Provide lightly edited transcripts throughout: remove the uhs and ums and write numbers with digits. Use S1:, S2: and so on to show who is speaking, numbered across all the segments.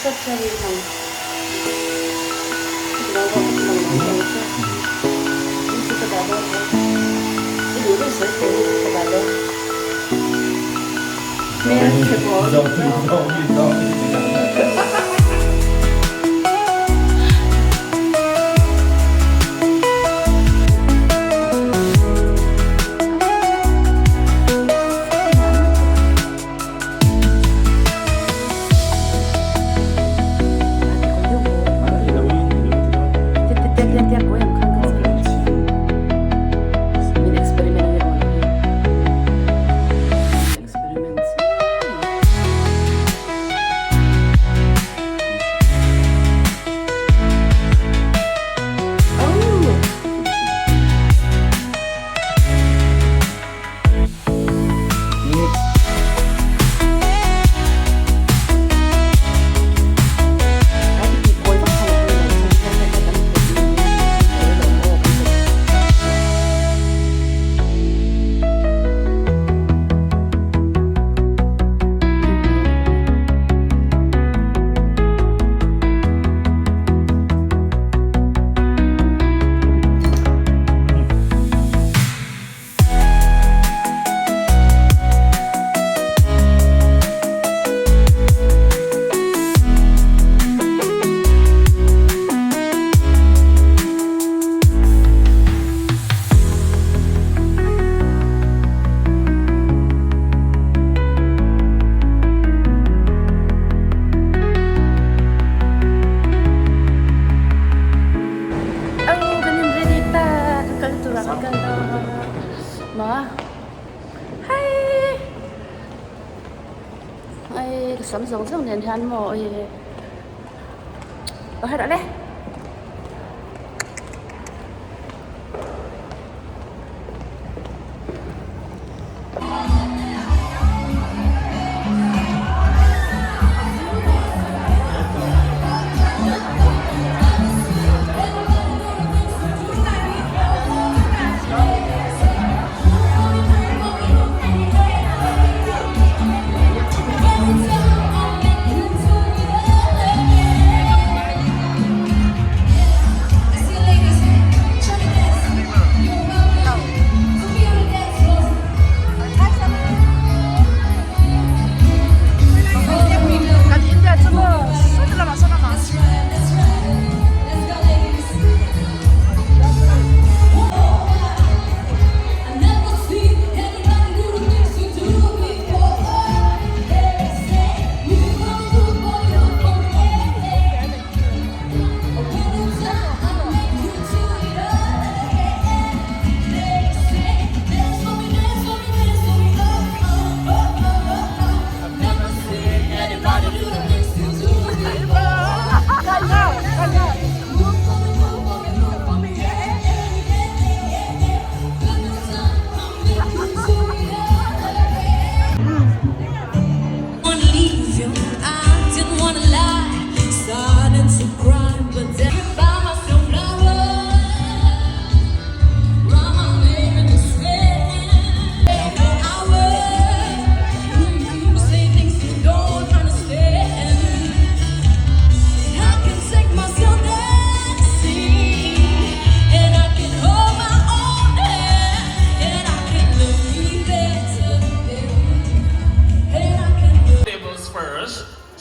S1: 6살짜리 방. 나가 나가서 이제 나가서 이거 있을 때 나가. Mà hay ai sắm giống trong nền hắn mọi hay đã đấy.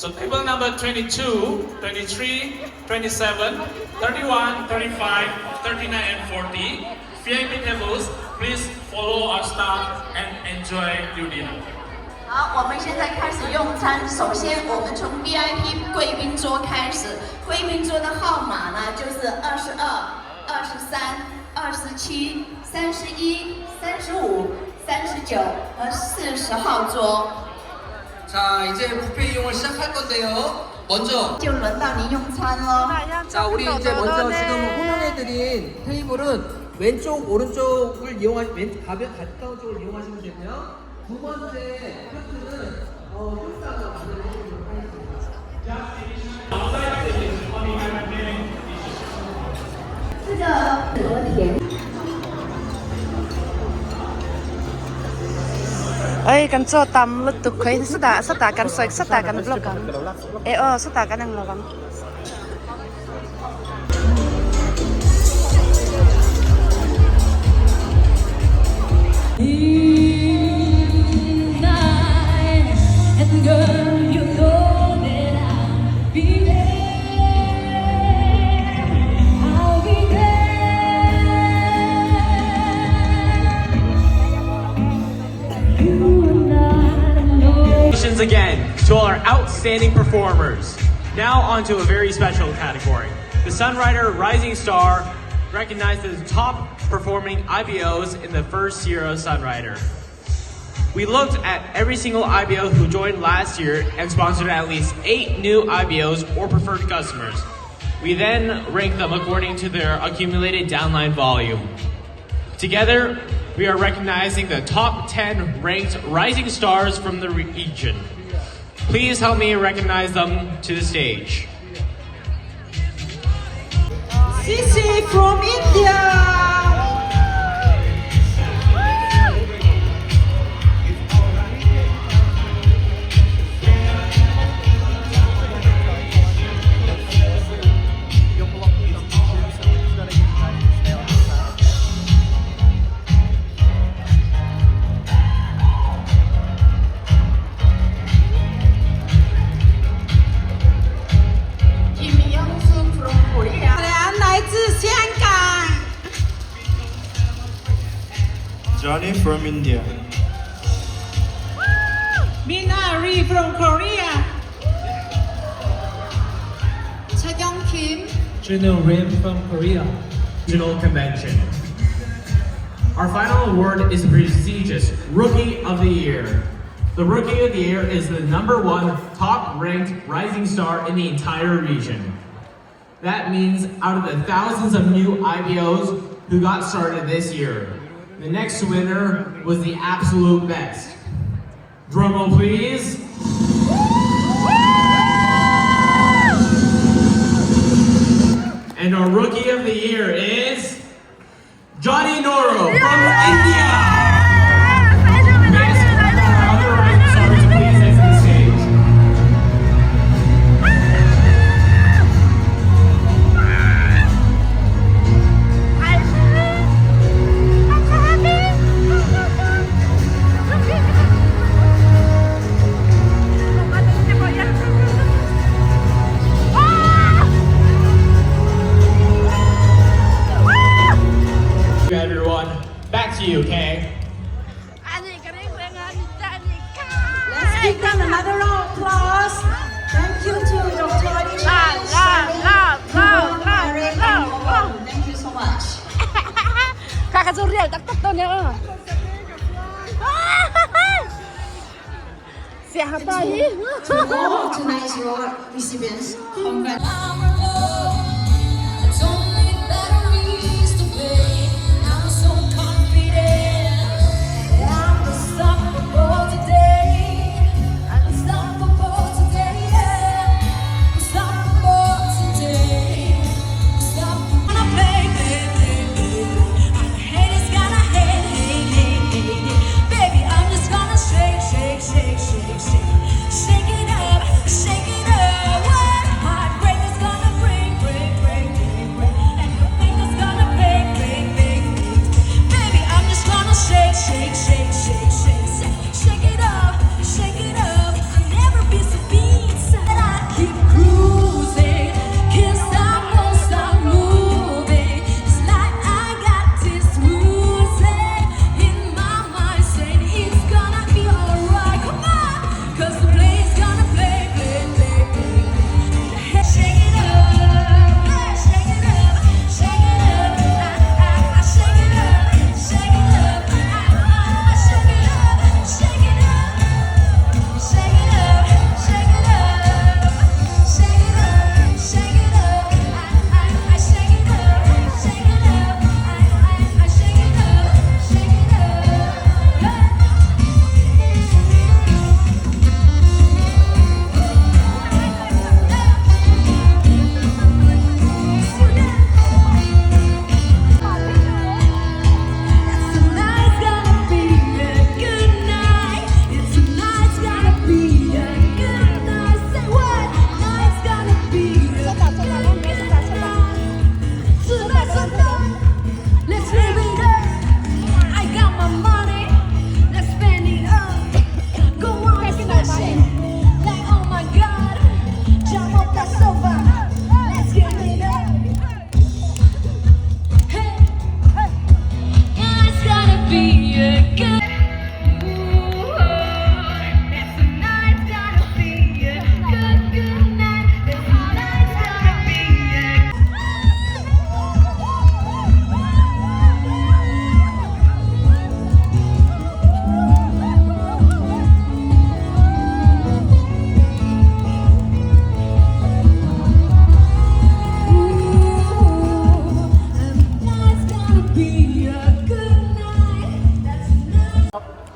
S2: So table number 22, 23, 27, 31, 35, 39 and 40. VIP tables, please follow our staff and enjoy your dinner.
S3: 好，我们现在开始用餐。首先，我们从 VIP 贵宾桌开始。贵宾桌的号码呢，就是22、23、27、31、35、39和40号桌。
S4: 자, 이제 뷔페 이용을 시작할 건데요. 먼저
S3: 就轮到您用餐喽。
S4: 자, 우리 이제 먼저 지금 호명해드린 테이블은 왼쪽, 오른쪽을 가까운 쪽을 이용하시면 되고요. 두 번째 파트는 홀상으로 만들어드리도록 하겠습니다.
S1: 哎， kan cho tam lut tu khoi sata kan soik sata kan blok kan sata kan ang lawang
S5: and girl, you know that I'll be there. I'll be there. You and I know.
S6: Congratulations again to all our outstanding performers. Now on to a very special category. The Sunrider Rising Star recognized as the top performing IBOs in the first year of Sunrider. We looked at every single IBO who joined last year and sponsored at least 8 new IBOs or preferred customers. We then ranked them according to their accumulated downline volume. Together, we are recognizing the top 10 ranked rising stars from the region. Please help me recognize them to the stage.
S7: Sisi from India.
S3: Kim Young-soo from Korea.
S7: 来自香港。
S8: Johnny from India.
S7: Minari from Korea.
S3: Chaeyoung Kim.
S6: Juno Rim from Korea. Regional Convention. Our final award is the prestigious Rookie of the Year. The Rookie of the Year is the #1 top-ranked rising star in the entire region. That means out of the thousands of new IBOs who got started this year, the next winner was the absolute best. Drum roll, please. And our Rookie of the Year is Johnny Noro from India. We ask our other rising stars to please exit the stage. Everyone, back to you, okay?
S7: Let's give them another round of applause. Thank you to Dr. Alicia,
S3: Thank you so much.
S1: kakak Zuriel tak tonton ya siapa ini
S3: Tomorrow, tonight's your recipients. Congrats.
S5: It's only batteries to play. I'm so confident. I'm unstoppable today. I'm unstoppable today. Yeah. Unstoppable today. Unstoppable. Wanna play, I'm haters gonna hate. Baby, I'm just gonna shake. Shake it up. What heartbreak is gonna bring.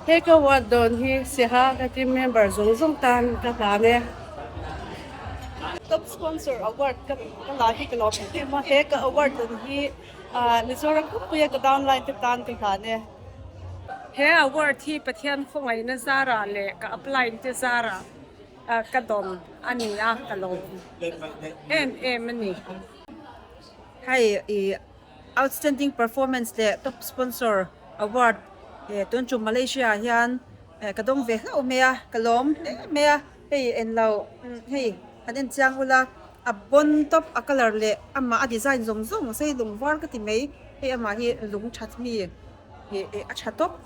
S9: He ka wa don hi si ha ka team member zong tan ka ta ne. Top sponsor award ka la hi ka lo pe ma he ka award don hi Mizoram ko puya ka downline te tan ka ta ne. He award hi pathian khongai na zara le ka apply te zara ka don ani a ka lo. Mani.
S10: Hi, outstanding performance le top sponsor award tuan chu Malaysia hian kadong ve hlau mea kalom mea hey en lau hey anen chang ula a bon top a color le ama a design zong zong sei lung war ka ti mei hey ama hi lung that mi he a that top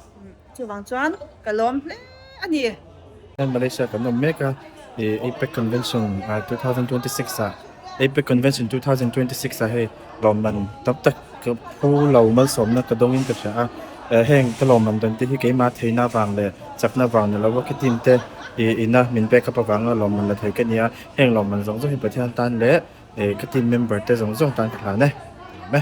S10: chu wang chuan kalom le ani
S8: In Malaysia, kami mega APEC Convention 2026 APEC Convention 2026 hey loman tập tất cái khu lầu mal som na kadong in ka heng ka loman dan ti hi ma theina wang le chakna wang la wa kitim te ina min pe ka pawang loman la thei ka nia heng loman zong zo hi pathian tan le ka team member te zong zong tan ka ne me